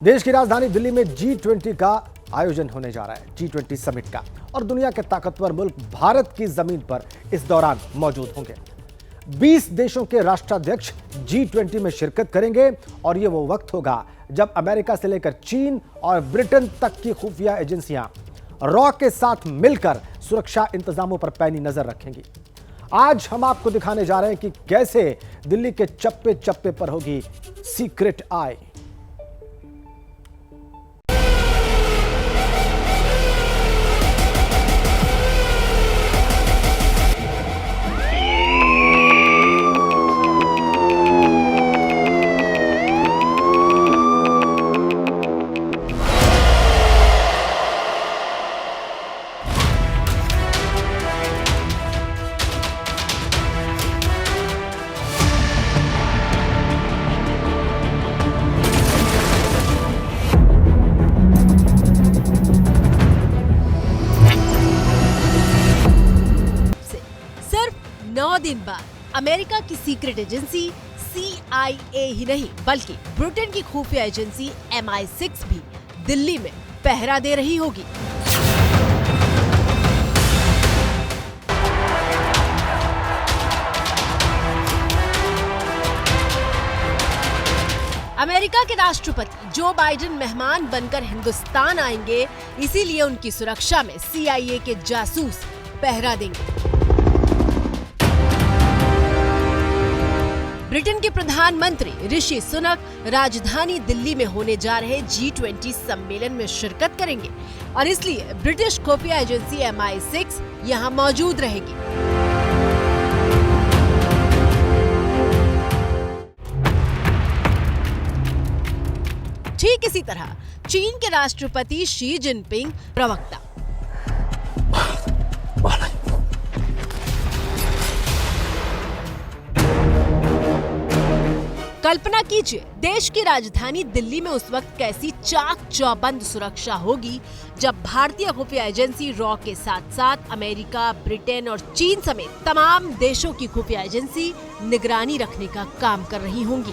देश की राजधानी दिल्ली में G20 का आयोजन होने जा रहा है, G20 समिट का, और दुनिया के ताकतवर मुल्क भारत की जमीन पर इस दौरान मौजूद होंगे। 20 देशों के राष्ट्राध्यक्ष G20 में शिरकत करेंगे और यह वो वक्त होगा जब अमेरिका से लेकर चीन और ब्रिटेन तक की खुफिया एजेंसियां रॉ के साथ मिलकर सुरक्षा इंतजामों पर पैनी नजर रखेंगी। आज हम आपको दिखाने जा रहे हैं कि कैसे दिल्ली के चप्पे चप्पे पर होगी सीक्रेट आई। दिन बाद अमेरिका की सीक्रेट एजेंसी CIA ही नहीं बल्कि ब्रिटेन की खुफिया एजेंसी MI6 भी दिल्ली में पहरा दे रही होगी। अमेरिका के राष्ट्रपति जो बाइडेन मेहमान बनकर हिंदुस्तान आएंगे, इसीलिए उनकी सुरक्षा में CIA के जासूस पहरा देंगे। ब्रिटेन के प्रधानमंत्री ऋषि सुनक राजधानी दिल्ली में होने जा रहे G20 सम्मेलन में शिरकत करेंगे और इसलिए ब्रिटिश खुफिया एजेंसी MI6 यहां मौजूद रहेगी। ठीक इसी तरह चीन के राष्ट्रपति शी जिनपिंग प्रवक्ता कल्पना कीजिए देश की राजधानी दिल्ली में उस वक्त कैसी चाक चौबंद सुरक्षा होगी जब भारतीय खुफिया एजेंसी रॉ के साथ साथ अमेरिका, ब्रिटेन और चीन समेत तमाम देशों की खुफिया एजेंसी निगरानी रखने का काम कर रही होंगी।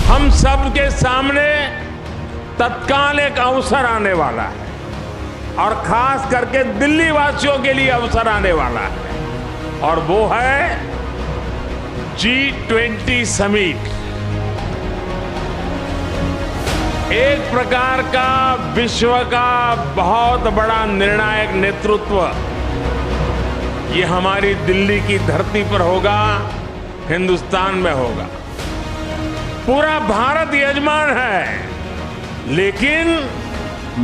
हम सब के सामने तत्काल एक अवसर आने वाला है और खास करके दिल्ली वासियों के लिए अवसर आने वाला है और वो है G20 समिट। एक प्रकार का विश्व का बहुत बड़ा निर्णायक नेतृत्व ये हमारी दिल्ली की धरती पर होगा, हिंदुस्तान में होगा। पूरा भारत यजमान है, लेकिन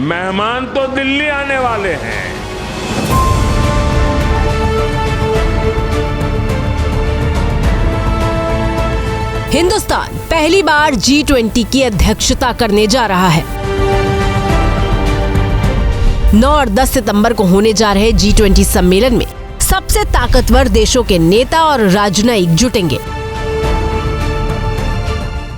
मेहमान तो दिल्ली आने वाले हैं। हिंदुस्तान पहली बार G20 की अध्यक्षता करने जा रहा है। 9 और 10 सितंबर को होने जा रहे G20 सम्मेलन में सबसे ताकतवर देशों के नेता और राजनयिक जुटेंगे।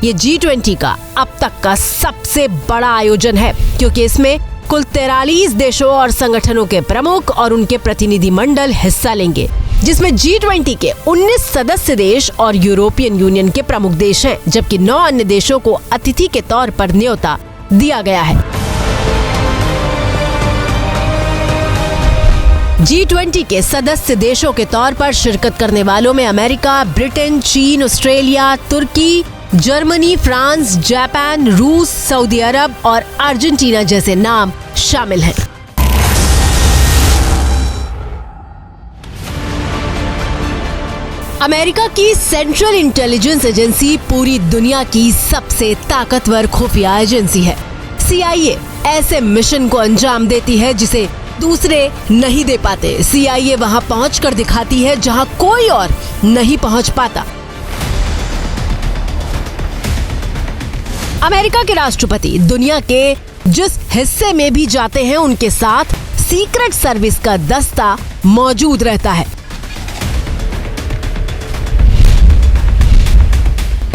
ये G20 का अब तक का सबसे बड़ा आयोजन है क्योंकि इसमें कुल 43 देशों और संगठनों के प्रमुख और उनके प्रतिनिधि मंडल हिस्सा लेंगे, जिसमें G20 के 19 सदस्य देश और यूरोपियन यूनियन के प्रमुख देश हैं, जबकि 9 अन्य देशों को अतिथि के तौर पर न्योता दिया गया है। G20 के सदस्य देशों के तौर पर शिरकत करने वालों में अमेरिका, ब्रिटेन, चीन, ऑस्ट्रेलिया, तुर्की, जर्मनी, फ्रांस, जापान, रूस, सऊदी अरब और अर्जेंटीना जैसे नाम शामिल हैं। अमेरिका की सेंट्रल इंटेलिजेंस एजेंसी पूरी दुनिया की सबसे ताकतवर खुफिया एजेंसी है। CIA ऐसे मिशन को अंजाम देती है जिसे दूसरे नहीं दे पाते। CIA वहां पहुंचकर दिखाती है जहां कोई और नहीं पहुंच पाता। अमेरिका के राष्ट्रपति दुनिया के जिस हिस्से में भी जाते हैं उनके साथ सीक्रेट सर्विस का दस्ता मौजूद रहता है।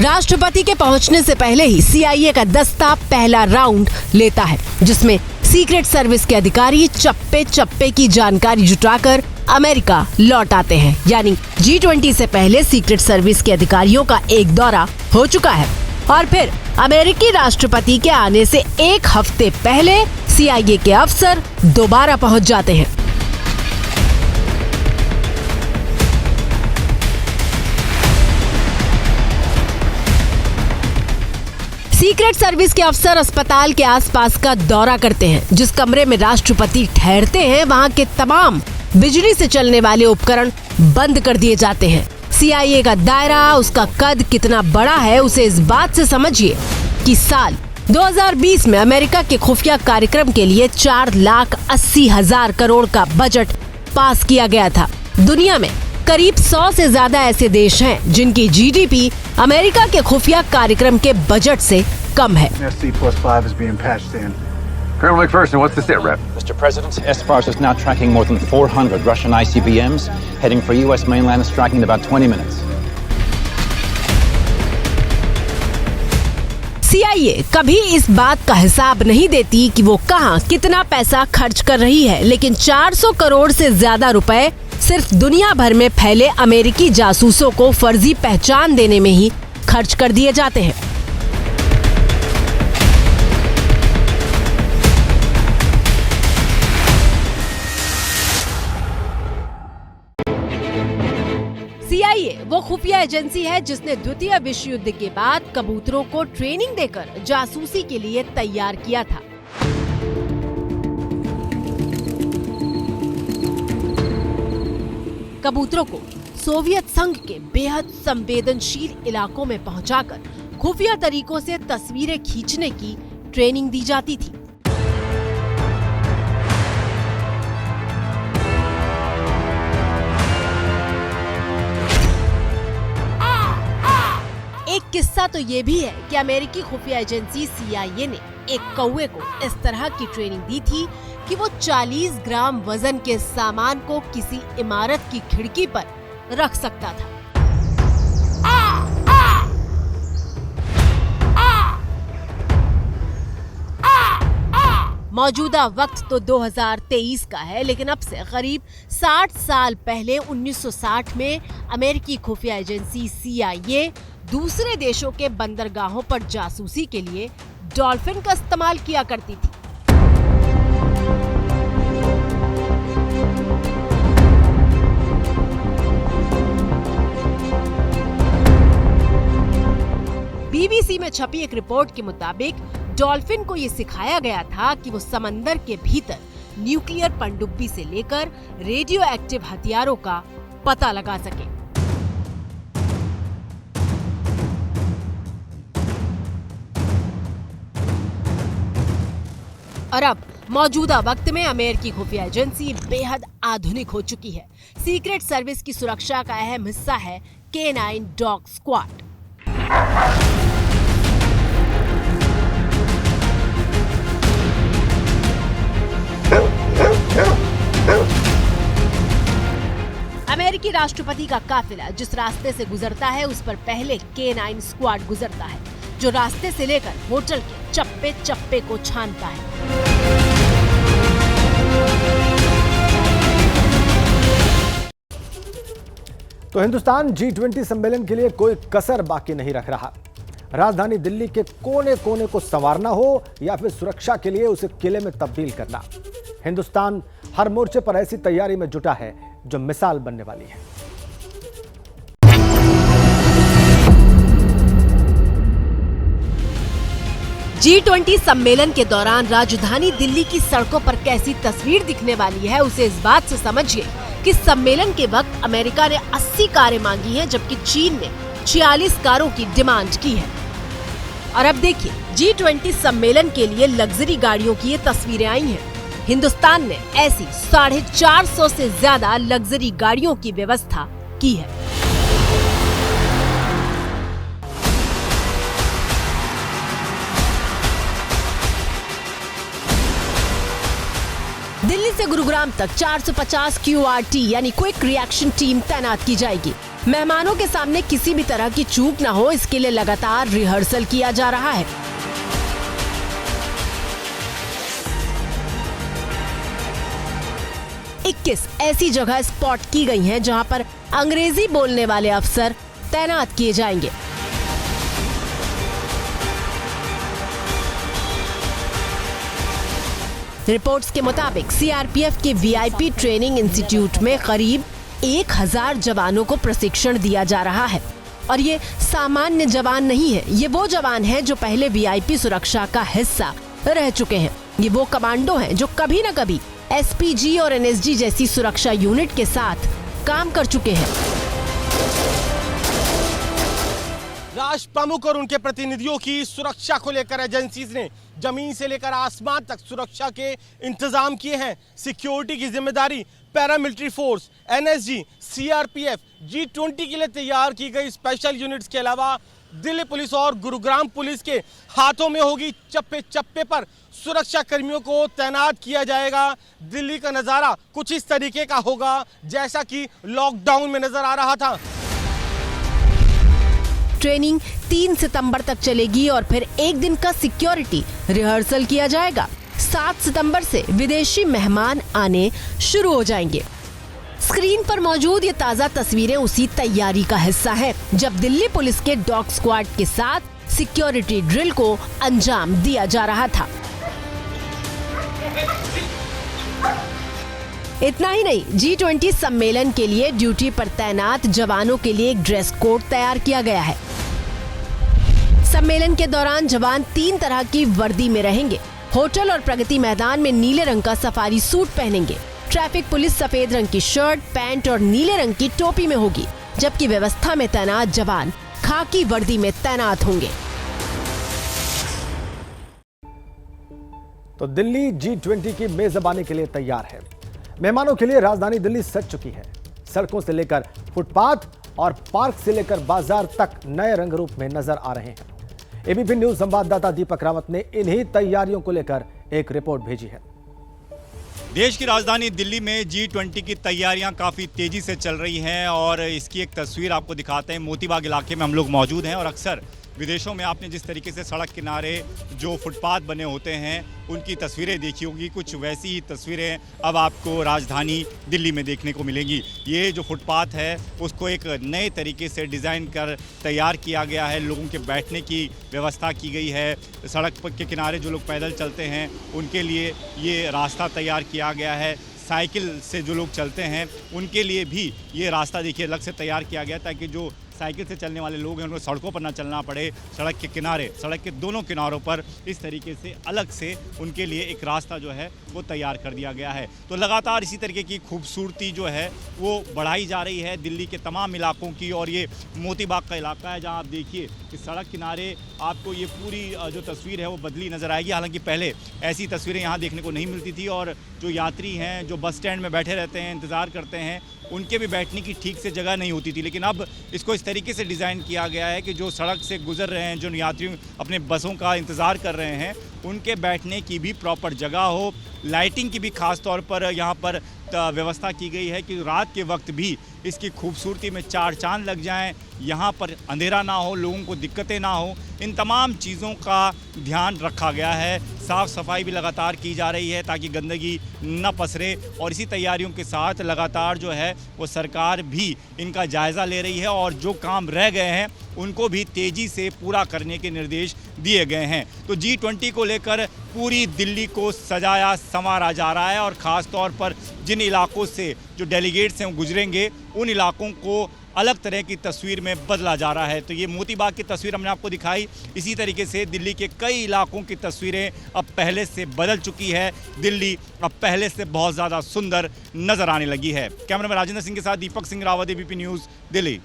राष्ट्रपति के पहुंचने से पहले ही CIA का दस्ता पहला राउंड लेता है, जिसमें सीक्रेट सर्विस के अधिकारी चप्पे चप्पे की जानकारी जुटाकर अमेरिका लौट आते हैं। यानी G20 से पहले सीक्रेट सर्विस के अधिकारियों का एक दौरा हो चुका है और फिर अमेरिकी राष्ट्रपति के आने से एक हफ्ते पहले CIA के अफसर दोबारा पहुंच जाते हैं। सीक्रेट सर्विस के अफसर अस्पताल के आसपास का दौरा करते हैं। जिस कमरे में राष्ट्रपति ठहरते हैं वहां के तमाम बिजली से चलने वाले उपकरण बंद कर दिए जाते हैं। CIA का दायरा, उसका कद कितना बड़ा है उसे इस बात से समझिए कि साल 2020 में अमेरिका के खुफिया कार्यक्रम के लिए 4,80,000 करोड़ का बजट पास किया गया था। दुनिया में करीब 100 से ज्यादा ऐसे देश हैं जिनकी GDP अमेरिका के खुफिया कार्यक्रम के बजट से कम है। Colonel McPherson, what's the sit rep? Mr. President, SFARS is now tracking more than 400 Russian ICBMs heading for U.S. mainland and striking in about 20 minutes. CIA कभी इस बात का हिसाब नहीं देती कि वो कहां कितना पैसा खर्च कर रही है, लेकिन 400 करोड़ से ज्यादा रुपए सिर्फ दुनिया भर में फैले अमेरिकी जासूसों को फर्जी पहचान देने में ही खर्च कर दिए जाते हैं। CIA वो खुफिया एजेंसी है जिसने द्वितीय विश्व युद्ध के बाद कबूतरों को ट्रेनिंग देकर जासूसी के लिए तैयार किया था। कबूतरों को सोवियत संघ के बेहद संवेदनशील इलाकों में पहुंचाकर खुफिया तरीकों से तस्वीरें खींचने की ट्रेनिंग दी जाती थी। एक किस्सा तो ये भी है कि अमेरिकी खुफिया एजेंसी CIA ने एक कौवे को इस तरह की ट्रेनिंग दी थी कि वो 40 ग्राम वजन के सामान को किसी इमारत की खिड़की पर रख सकता था। मौजूदा वक्त तो 2023 का है, लेकिन अब से करीब 60 साल पहले 1960 में अमेरिकी खुफिया एजेंसी CIA दूसरे देशों के बंदरगाहों पर जासूसी के लिए डॉल्फिन का इस्तेमाल किया करती थी। BBC में छपी एक रिपोर्ट के मुताबिक डॉल्फिन को ये सिखाया गया था कि वो समंदर के भीतर न्यूक्लियर पनडुब्बी से लेकर रेडियो एक्टिव हथियारों का पता लगा सके। और अब मौजूदा वक्त में अमेरिकी खुफिया एजेंसी बेहद आधुनिक हो चुकी है। सीक्रेट सर्विस की सुरक्षा का अहम हिस्सा है K9 डॉग स्क्वाड। अमेरिकी राष्ट्रपति का काफिला जिस रास्ते से गुजरता है उस पर पहले K9 स्क्वाड गुजरता है, जो रास्ते से लेकर होटल के चप्पे चप्पे को छानता है। तो हिंदुस्तान G20 सम्मेलन के लिए कोई कसर बाकी नहीं रख रहा। राजधानी दिल्ली के कोने कोने को संवारना हो या फिर सुरक्षा के लिए उसे किले में तब्दील करना, हिंदुस्तान हर मोर्चे पर ऐसी तैयारी में जुटा है जो मिसाल बनने वाली है। G20 सम्मेलन के दौरान राजधानी दिल्ली की सड़कों पर कैसी तस्वीर दिखने वाली है उसे इस बात से समझिए कि सम्मेलन के वक्त अमेरिका ने 80 कारें मांगी हैं, जबकि चीन ने 46 कारों की डिमांड की है। और अब देखिए G20 सम्मेलन के लिए लग्जरी गाड़ियों की ये तस्वीरें आई हैं। हिंदुस्तान ने ऐसी 450 से ज्यादा लग्जरी गाड़ियों की व्यवस्था की है। दिल्ली से गुरुग्राम तक 450 QRT यानी क्विक रिएक्शन टीम तैनात की जाएगी। मेहमानों के सामने किसी भी तरह की चूक न हो, इसके लिए लगातार रिहर्सल किया जा रहा है। 21 ऐसी जगह स्पॉट की गई हैं जहां पर अंग्रेजी बोलने वाले अफसर तैनात किए जाएंगे। रिपोर्ट्स के मुताबिक सीआरपीएफ के वीआईपी ट्रेनिंग इंस्टीट्यूट में करीब 1000 जवानों को प्रशिक्षण दिया जा रहा है। और ये सामान्य जवान नहीं है, ये वो जवान हैं जो पहले वीआईपी सुरक्षा का हिस्सा रह चुके हैं। ये वो कमांडो हैं जो कभी न कभी एसपीजी और एनएसजी जैसी सुरक्षा यूनिट के साथ काम कर चुके हैं। राष्ट्र प्रमुख और उनके प्रतिनिधियों की सुरक्षा को लेकर एजेंसीज ने जमीन से लेकर आसमान तक सुरक्षा के इंतजाम किए हैं। सिक्योरिटी की जिम्मेदारी paramilitary force, NSG, CRPF, G20 के लिए तैयार की गई स्पेशल यूनिट्स के अलावा दिल्ली पुलिस और गुरुग्राम पुलिस के हाथों में होगी। चप्पे चप्पे पर सुरक्षा कर्मियों को तैनात किया जाएगा। दिल्ली का नज़ारा कुछ इस तरीके का होगा जैसा कि लॉकडाउन में नजर आ रहा था। ट्रेनिंग 3 सितंबर तक चलेगी और फिर एक दिन का सिक्योरिटी रिहर्सल किया जाएगा। 7 सितंबर से विदेशी मेहमान आने शुरू हो जाएंगे। स्क्रीन पर मौजूद ये ताज़ा तस्वीरें उसी तैयारी का हिस्सा है जब दिल्ली पुलिस के डॉग स्क्वाड के साथ सिक्योरिटी ड्रिल को अंजाम दिया जा रहा था। इतना ही नहीं, G20 सम्मेलन के लिए ड्यूटी पर तैनात जवानों के लिए एक ड्रेस कोड तैयार किया गया है। सम्मेलन के दौरान जवान 3 तरह की वर्दी में रहेंगे। होटल और प्रगति मैदान में नीले रंग का सफारी सूट पहनेंगे। ट्रैफिक पुलिस सफेद रंग की शर्ट, पैंट और नीले रंग की टोपी में होगी, जबकि व्यवस्था में तैनात जवान खाकी वर्दी में तैनात होंगे। तो दिल्ली G20 की मेजबानी के लिए तैयार है। मेहमानों के लिए राजधानी दिल्ली सज चुकी है। सड़कों से लेकर फुटपाथ और पार्क से लेकर बाजार तक नए रंग रूप में नजर आ रहे हैं। एबीपी न्यूज संवाददाता दीपक रावत ने इन्हीं तैयारियों को लेकर एक रिपोर्ट भेजी है। देश की राजधानी दिल्ली में G20 की तैयारियां काफ़ी तेज़ी से चल रही हैं और इसकी एक तस्वीर आपको दिखाते हैं। मोतीबाग इलाके में हम लोग मौजूद हैं और अक्सर विदेशों में आपने जिस तरीके से सड़क किनारे जो फुटपाथ बने होते हैं उनकी तस्वीरें देखी होगी, कुछ वैसी ही तस्वीरें अब आपको राजधानी दिल्ली में देखने को मिलेंगी। ये जो फुटपाथ है उसको एक नए तरीके से डिज़ाइन कर तैयार किया गया है। लोगों के बैठने की व्यवस्था की गई है। सड़क के किनारे जो लोग पैदल चलते हैं उनके लिए ये रास्ता तैयार किया गया है। साइकिल से जो लोग चलते हैं उनके लिए भी ये रास्ता देखिए अलग से तैयार किया गया ताकि जो साइकिल से चलने वाले लोग हैं उनको सड़कों पर ना चलना पड़े। सड़क के किनारे, सड़क के दोनों किनारों पर इस तरीके से अलग से उनके लिए एक रास्ता जो है वो तैयार कर दिया गया है। तो लगातार इसी तरीके की खूबसूरती जो है वो बढ़ाई जा रही है दिल्ली के तमाम इलाकों की। और ये मोतीबाग का इलाका है जहाँ आप देखिए कि सड़क किनारे आपको ये पूरी जो तस्वीर है वो बदली नज़र आएगी। हालांकि पहले ऐसी तस्वीरें यहाँ देखने को नहीं मिलती थी और जो यात्री हैं जो बस स्टैंड में बैठे रहते हैं, इंतज़ार करते हैं, उनके भी बैठने की ठीक से जगह नहीं होती थी। लेकिन अब इसको इस तरीके से डिज़ाइन किया गया है कि जो सड़क से गुजर रहे हैं, जो यात्री अपने बसों का इंतज़ार कर रहे हैं, उनके बैठने की भी प्रॉपर जगह हो। लाइटिंग की भी ख़ास तौर पर यहाँ पर व्यवस्था की गई है कि रात के वक्त भी इसकी खूबसूरती में चार चांद लग जाएं, यहाँ पर अंधेरा ना हो, लोगों को दिक्कतें ना हो। इन तमाम चीज़ों का ध्यान रखा गया है। साफ़ सफाई भी लगातार की जा रही है ताकि गंदगी न पसरे और इसी तैयारियों के साथ लगातार जो है वो सरकार भी इनका जायज़ा ले रही है और जो काम रह गए हैं उनको भी तेज़ी से पूरा करने के निर्देश दिए गए हैं। तो G20 को लेकर पूरी दिल्ली को सजाया संवारा जा रहा है और ख़ास तौर पर जिन इलाकों से जो डेलीगेट्स हैं वो गुजरेंगे उन इलाकों को अलग तरह की तस्वीर में बदला जा रहा है। तो ये मोतीबाग की तस्वीर हमने आपको दिखाई। इसी तरीके से दिल्ली के कई इलाकों की तस्वीरें अब पहले से बदल चुकी है। दिल्ली अब पहले से बहुत ज़्यादा सुंदर नज़र आने लगी है। कैमरामैन राजेंद्र सिंह के साथ दीपक सिंह रावत, एबीपी न्यूज़, दिल्ली।